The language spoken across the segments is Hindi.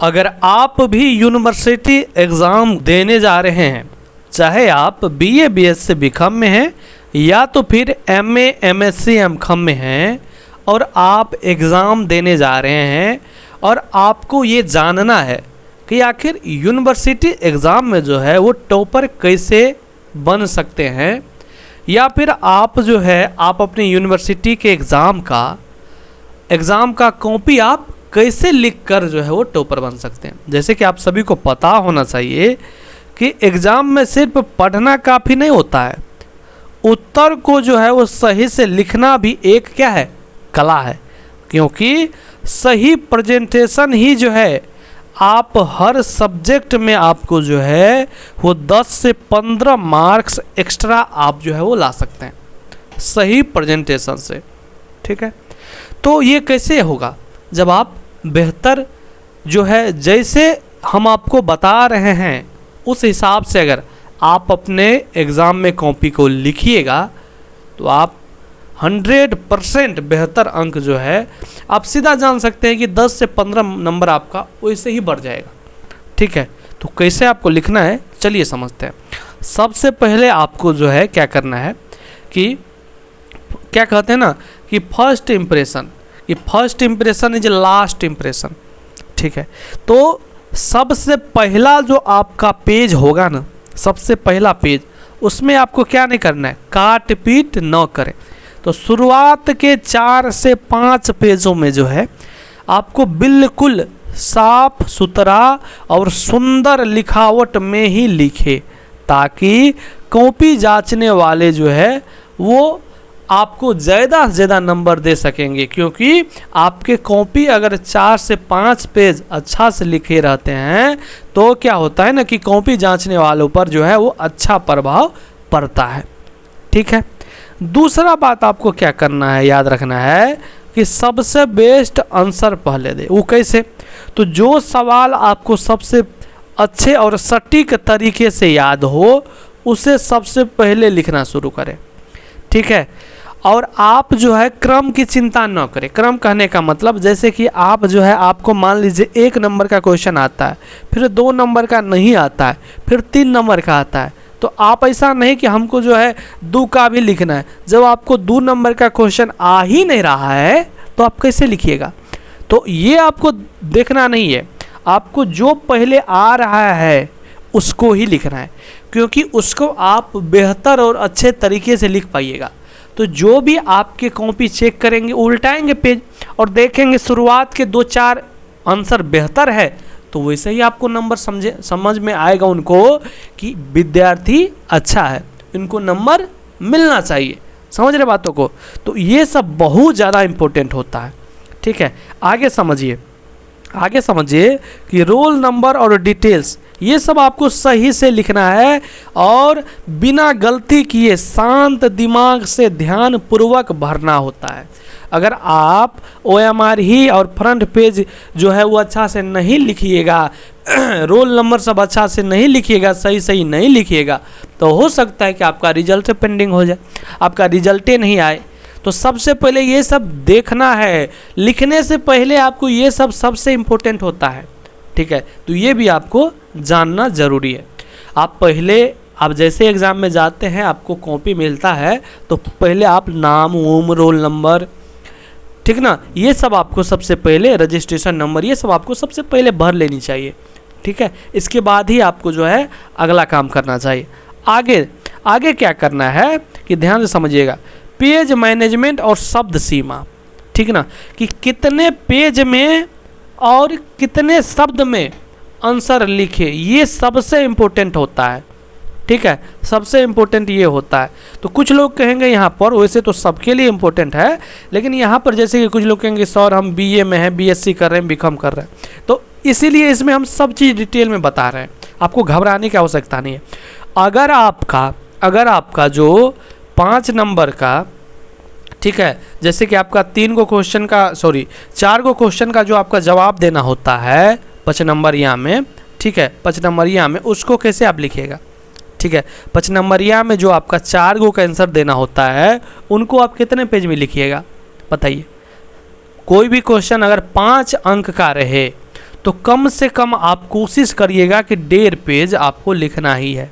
अगर आप भी यूनिवर्सिटी एग्ज़ाम देने जा रहे हैं, चाहे आप बीए बीएससी बीकॉम में हैं या तो फिर एमए एमएससी एमकॉम में हैं, और आप एग्ज़ाम देने जा रहे हैं और आपको ये जानना है कि आखिर यूनिवर्सिटी एग्ज़ाम में जो है वो टॉपर कैसे बन सकते हैं, या फिर आप जो है आप अपनी यूनिवर्सिटी के एग्ज़ाम का कॉपी आप कैसे लिख कर जो है वो टॉपर बन सकते हैं। जैसे कि आप सभी को पता होना चाहिए कि एग्ज़ाम में सिर्फ पढ़ना काफ़ी नहीं होता है, उत्तर को जो है वो सही से लिखना भी एक क्या है, कला है। क्योंकि सही प्रेजेंटेशन ही जो है आप हर सब्जेक्ट में आपको जो है वो 10 से 15 मार्क्स एक्स्ट्रा आप जो है वो ला सकते हैं सही प्रेजेंटेशन से। ठीक है, तो ये कैसे होगा जब आप बेहतर जो है जैसे हम आपको बता रहे हैं उस हिसाब से अगर आप अपने एग्ज़ाम में कॉपी को लिखिएगा तो आप 100% बेहतर अंक जो है आप सीधा जान सकते हैं कि 10 से 15 नंबर आपका वैसे ही बढ़ जाएगा। ठीक है, तो कैसे आपको लिखना है चलिए समझते हैं। सबसे पहले आपको जो है क्या करना है कि क्या कहते हैं ना कि फर्स्ट इम्प्रेशन, ये first impression is last impression. ठीक है, तो सबसे पहला जो आपका पेज होगा ना, सबसे पहला पेज, उसमें आपको क्या नहीं करना है, काट पीट न करें। तो शुरुआत के 4 से 5 पेजों में जो है आपको बिल्कुल साफ सुथरा और सुंदर लिखावट में ही लिखे, ताकि कॉपी जांचने वाले जो है वो आपको ज़्यादा से ज़्यादा नंबर दे सकेंगे। क्योंकि आपके कॉपी अगर 4 से 5 पेज अच्छा से लिखे रहते हैं तो क्या होता है ना कि कॉपी जांचने वालों पर जो है वो अच्छा प्रभाव पड़ता है। ठीक है, दूसरा बात आपको क्या करना है, याद रखना है कि सबसे बेस्ट आंसर पहले दे। वो कैसे, तो जो सवाल आपको सबसे अच्छे और सटीक तरीके से याद हो उसे सबसे पहले लिखना शुरू करें। ठीक है, और आप जो है क्रम की चिंता न करें। क्रम कहने का मतलब जैसे कि आप जो है आपको मान लीजिए 1 नंबर का क्वेश्चन आता है, फिर 2 नंबर का नहीं आता है, फिर 3 नंबर का आता है, तो आप ऐसा नहीं कि हमको जो है 2 का भी लिखना है। जब आपको 2 नंबर का क्वेश्चन आ ही नहीं रहा है तो आप कैसे लिखिएगा। तो ये आपको देखना नहीं है, आपको जो पहले आ रहा है उसको ही लिखना है, क्योंकि उसको आप बेहतर और अच्छे तरीके से लिख पाइएगा। तो जो भी आपके कॉपी चेक करेंगे, उल्टाएंगे पेज और देखेंगे शुरुआत के 2-4 आंसर बेहतर है, तो वैसे ही आपको नंबर समझ में आएगा उनको कि विद्यार्थी अच्छा है, इनको नंबर मिलना चाहिए। समझ रहे बातों को, तो ये सब बहुत ज़्यादा इम्पोर्टेंट होता है। ठीक है, आगे समझिए कि रोल नंबर और डिटेल्स ये सब आपको सही से लिखना है और बिना गलती किए शांत दिमाग से ध्यान पूर्वक भरना होता है। अगर आप OMR ही और फ्रंट पेज जो है वो अच्छा से नहीं लिखिएगा, रोल नंबर सब अच्छा से नहीं लिखिएगा, सही नहीं लिखिएगा, तो हो सकता है कि आपका रिजल्ट पेंडिंग हो जाए, आपका रिजल्टे नहीं आए। तो सबसे पहले ये सब देखना है, लिखने से पहले आपको ये सब सबसे इम्पोर्टेंट होता है। ठीक है, तो ये भी आपको जानना ज़रूरी है। आप जैसे एग्ज़ाम में जाते हैं, आपको कॉपी मिलता है, तो पहले आप नाम रोल नंबर, ठीक ना, ये सब आपको सबसे पहले, रजिस्ट्रेशन नंबर, ये सब आपको सबसे पहले भर लेनी चाहिए। ठीक है, इसके बाद ही आपको जो है अगला काम करना चाहिए। आगे क्या करना है कि ध्यान से समझिएगा, पेज मैनेजमेंट और शब्द सीमा। ठीक ना, कि कितने पेज में और कितने शब्द में आंसर लिखे, ये सबसे इम्पोर्टेंट होता है। ठीक है, सबसे इम्पोर्टेंट ये होता है। तो कुछ लोग कहेंगे यहाँ पर, वैसे तो सबके लिए इम्पोर्टेंट है, लेकिन यहाँ पर जैसे कि कुछ लोग कहेंगे सर हम बीए में हैं, बीएससी कर रहे हैं, बीकॉम कर रहे हैं, तो इसीलिए इसमें हम सब चीज़ डिटेल में बता रहे हैं, आपको घबराने की आवश्यकता नहीं है। अगर आपका जो 5 नंबर का, ठीक है, जैसे कि आपका 4 गो क्वेश्चन का जो आपका जवाब देना होता है 5 नंबरिया में, ठीक है, 5 नंबरिया में, उसको कैसे आप लिखिएगा। ठीक है, 5 नंबरिया में जो आपका 4 गो का आंसर देना होता है, उनको आप कितने पेज में लिखिएगा बताइए। कोई भी क्वेश्चन अगर 5 अंक का रहे तो कम से कम आप कोशिश करिएगा कि 1.5 पेज आपको लिखना ही है,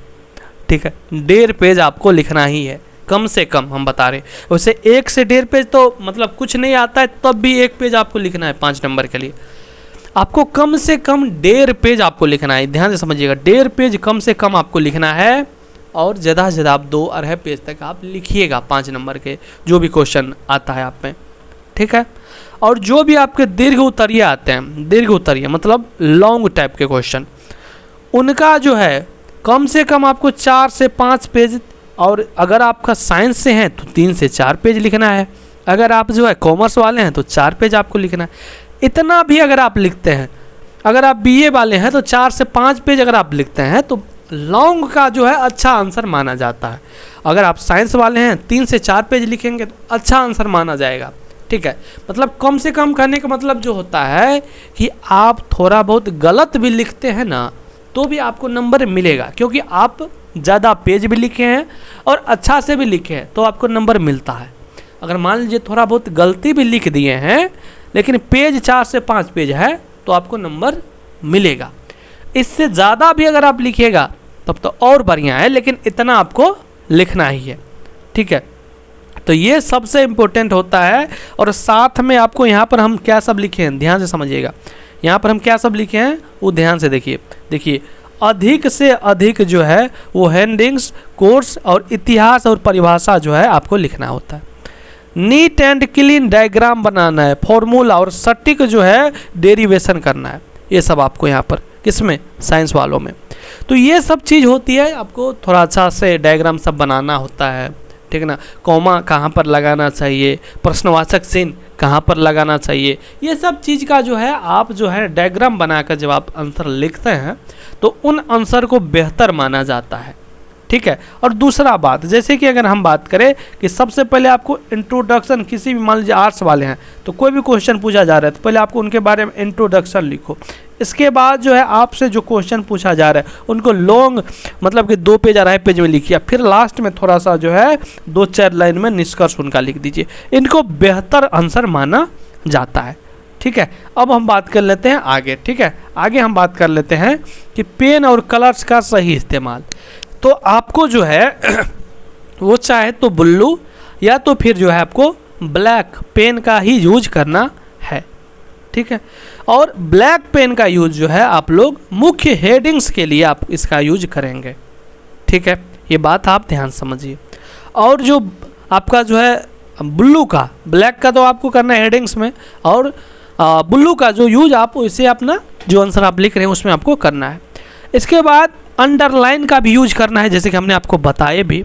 ठीक है, 1.5 पेज आपको लिखना ही है, कम से कम हम बता रहे। वैसे 1 से 1.5 पेज तो मतलब कुछ नहीं आता है, तब भी 1 पेज आपको लिखना है 5 नंबर के लिए। आपको कम से कम 1.5 पेज आपको लिखना है, ध्यान से समझिएगा, 1.5 पेज कम से कम आपको लिखना है, और ज़्यादा से ज़्यादा आप 2-2.5 पेज तक आप लिखिएगा 5 नंबर के जो भी क्वेश्चन आता है आप में, ठीक है। और जो भी आपके दीर्घ उत्तरीय आते हैं, दीर्घ उत्तरीय मतलब लॉन्ग टाइप के क्वेश्चन, उनका जो है कम से कम आपको 4 से 5 पेज, और अगर आपका साइंस से हैं तो 3 से 4 पेज लिखना है, अगर आप जो है कॉमर्स वाले हैं तो 4 पेज आपको लिखना है। इतना भी अगर आप लिखते हैं, अगर आप बीए वाले हैं तो 4 से 5 पेज अगर आप लिखते हैं तो लॉन्ग का जो है अच्छा आंसर माना जाता है। अगर आप साइंस वाले हैं 3 से 4 पेज लिखेंगे तो अच्छा आंसर माना जाएगा, ठीक है। मतलब कम से कम करने का मतलब जो होता है कि आप थोड़ा बहुत गलत भी लिखते हैं ना तो भी आपको नंबर मिलेगा, क्योंकि आप ज़्यादा पेज भी लिखे हैं और अच्छा से भी लिखे हैं तो आपको नंबर मिलता है। अगर मान लीजिए थोड़ा बहुत गलती भी लिख दिए हैं लेकिन पेज 4 से 5 पेज है तो आपको नंबर मिलेगा। इससे ज़्यादा भी अगर आप लिखिएगा तब तो और बढ़िया है, लेकिन इतना आपको लिखना ही है, ठीक है। तो ये सबसे इम्पोर्टेंट होता है। और साथ में आपको यहाँ पर हम क्या सब लिखे हैं ध्यान से समझिएगा, यहाँ पर हम क्या सब लिखे हैं वो ध्यान से देखिए अधिक से अधिक जो है वो हेडिंग्स, कोर्स और इतिहास और परिभाषा जो है आपको लिखना होता है। नीट एंड क्लीन डायग्राम बनाना है, फॉर्मूला और सटीक जो है डेरिवेशन करना है, ये सब आपको यहाँ पर किसमें, साइंस वालों में। तो ये सब चीज़ होती है, आपको थोड़ा अच्छा से डायग्राम सब बनाना होता है, ठीक है ना। कॉमा कहाँ पर लगाना चाहिए, प्रश्नवाचक चिन्ह कहाँ पर लगाना चाहिए, ये सब चीज़ का जो है आप जो है डायग्राम बनाकर जब आप आंसर लिखते हैं तो उन आंसर को बेहतर माना जाता है, ठीक है। और दूसरा बात, जैसे कि अगर हम बात करें कि सबसे पहले आपको इंट्रोडक्शन, किसी भी मान लीजिए आर्ट्स वाले हैं तो कोई भी क्वेश्चन पूछा जा रहा है तो पहले आपको उनके बारे में इंट्रोडक्शन लिखो। इसके बाद जो है आपसे जो क्वेश्चन पूछा जा रहा है उनको लॉन्ग मतलब कि 2 पेज 2.5 पेज में लिखिए, फिर लास्ट में थोड़ा सा जो है 2-4 लाइन में निष्कर्ष उनका लिख दीजिए। इनको बेहतर आंसर माना जाता है, ठीक है। अब हम बात कर लेते हैं आगे, ठीक है। आगे हम बात कर लेते हैं कि पेन और कलर्स का सही इस्तेमाल। तो आपको जो है वो चाहे तो ब्लू या तो फिर जो है आपको ब्लैक पेन का ही यूज करना है, ठीक है। और ब्लैक पेन का यूज जो है आप लोग मुख्य हेडिंग्स के लिए आप इसका यूज करेंगे, ठीक है। ये बात आप ध्यान समझिए। और जो आपका जो है ब्लू का, ब्लैक का तो आपको करना है हेडिंग्स में, और ब्लू का जो यूज आप इसे अपना जो आंसर आप लिख रहे हैं उसमें आपको करना है। इसके बाद अंडरलाइन का भी यूज करना है, जैसे कि हमने आपको बताया भी,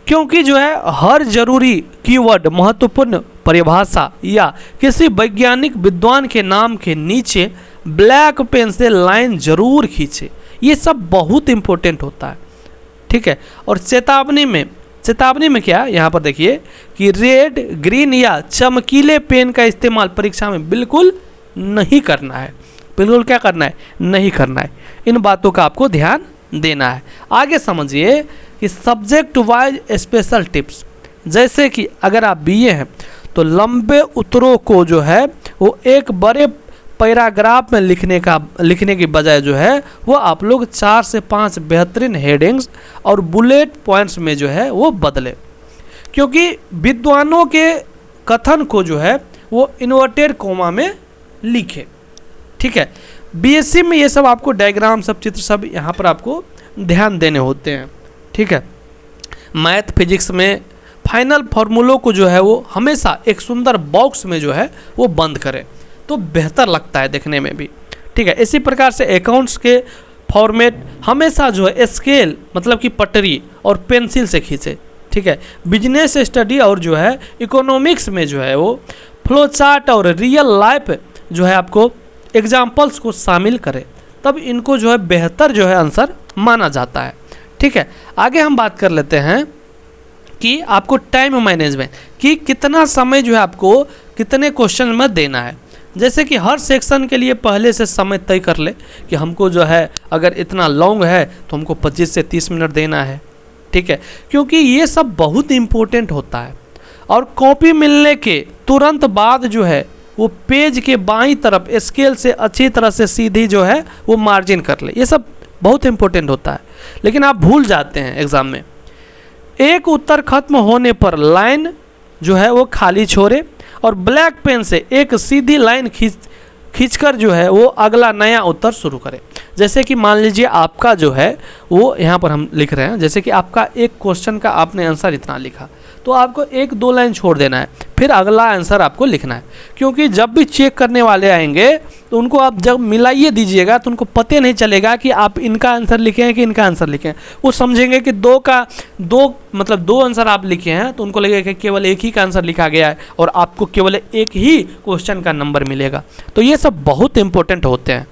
क्योंकि जो है हर जरूरी कीवर्ड, महत्वपूर्ण परिभाषा या किसी वैज्ञानिक विद्वान के नाम के नीचे ब्लैक पेन से लाइन जरूर खींचे, ये सब बहुत इंपॉर्टेंट होता है, ठीक है। और चेतावनी में क्या, यहाँ पर देखिए कि रेड, ग्रीन या चमकीले पेन का इस्तेमाल परीक्षा में बिल्कुल नहीं करना है, बिल्कुल क्या करना है, नहीं करना है। इन बातों का आपको ध्यान देना है। आगे समझिए कि सब्जेक्ट वाइज स्पेशल टिप्स, जैसे कि अगर आप बीए हैं तो लंबे उत्तरों को जो है वो एक बड़े पैराग्राफ में लिखने की बजाय जो है वो आप लोग 4 से 5 बेहतरीन हेडिंग्स और बुलेट पॉइंट्स में जो है वो बदले, क्योंकि विद्वानों के कथन को जो है वो इन्वर्टेड कोमा में लिखे, ठीक है। बीएससी में ये सब आपको डायग्राम सब चित्र सब यहाँ पर आपको ध्यान देने होते हैं, ठीक है। मैथ फिजिक्स में फाइनल फार्मूलों को जो है वो हमेशा एक सुंदर बॉक्स में जो है वो बंद करें तो बेहतर लगता है देखने में भी, ठीक है। इसी प्रकार से अकाउंट्स के फॉर्मेट हमेशा जो है स्केल मतलब कि पटरी और पेंसिल से खींचे, ठीक है। बिजनेस स्टडी और जो है इकोनॉमिक्स में जो है वो फ्लो चार्ट और रियल लाइफ जो है आपको एग्जाम्पल्स को शामिल करें, तब इनको जो है बेहतर जो है आंसर माना जाता है, ठीक है। आगे हम बात कर लेते हैं कि आपको टाइम मैनेजमेंट कि कितना समय जो है आपको कितने क्वेश्चन में देना है। जैसे कि हर सेक्शन के लिए पहले से समय तय कर ले कि हमको जो है अगर इतना लॉन्ग है तो हमको 25 से 30 मिनट देना है, ठीक है, क्योंकि ये सब बहुत इम्पोर्टेंट होता है। और कॉपी मिलने के तुरंत बाद जो है वो पेज के बाईं तरफ स्केल से अच्छी तरह से सीधी जो है वो मार्जिन कर ले। ये सब बहुत इंपॉर्टेंट होता है, लेकिन आप भूल जाते हैं एग्ज़ाम में। एक उत्तर खत्म होने पर लाइन जो है वो खाली छोड़े और ब्लैक पेन से एक सीधी लाइन खींचकर जो है वो अगला नया उत्तर शुरू करें। जैसे कि मान लीजिए आपका जो है वो यहाँ पर हम लिख रहे हैं, जैसे कि आपका एक क्वेश्चन का आपने आंसर इतना लिखा, तो आपको 1-2 लाइन छोड़ देना है, फिर अगला आंसर आपको लिखना है। क्योंकि जब भी चेक करने वाले आएंगे तो उनको आप जब मिलाइए दीजिएगा तो उनको पता नहीं चलेगा कि आप इनका आंसर लिखे हैं कि इनका आंसर लिखे हैं। वो समझेंगे कि दो आंसर आप लिखे हैं, तो उनको लगेगा कि केवल एक ही का आंसर लिखा गया है और आपको केवल एक ही क्वेश्चन का नंबर मिलेगा। तो ये सब बहुत इंपॉर्टेंट होते हैं,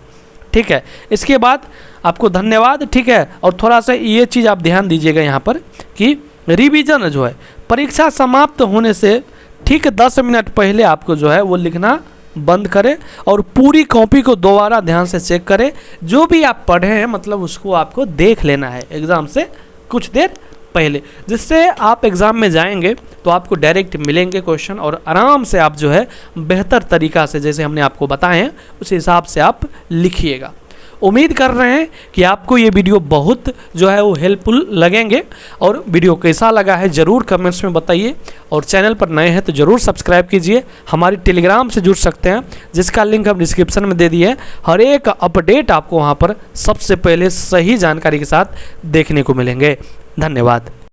ठीक है। इसके बाद आपको धन्यवाद, ठीक है। और थोड़ा सा ये चीज़ आप ध्यान दीजिएगा यहाँ पर कि रिवीजन जो है परीक्षा समाप्त होने से ठीक 10 मिनट पहले आपको जो है वो लिखना बंद करें और पूरी कॉपी को दोबारा ध्यान से चेक करें। जो भी आप पढ़े हैं मतलब उसको आपको देख लेना है एग्ज़ाम से कुछ देर पहले, जिससे आप एग्ज़ाम में जाएंगे तो आपको डायरेक्ट मिलेंगे क्वेश्चन और आराम से आप जो है बेहतर तरीक़ा से जैसे हमने आपको बताए हैं उस हिसाब से आप लिखिएगा। उम्मीद कर रहे हैं कि आपको ये वीडियो बहुत जो है वो हेल्पफुल लगेंगे, और वीडियो कैसा लगा है ज़रूर कमेंट्स में बताइए, और चैनल पर नए हैं तो ज़रूर सब्सक्राइब कीजिए। हमारी टेलीग्राम से जुड़ सकते हैं जिसका लिंक हम डिस्क्रिप्शन में दे दिए हैं। हर एक अपडेट आपको वहाँ पर सबसे पहले सही जानकारी के साथ देखने को मिलेंगे। धन्यवाद।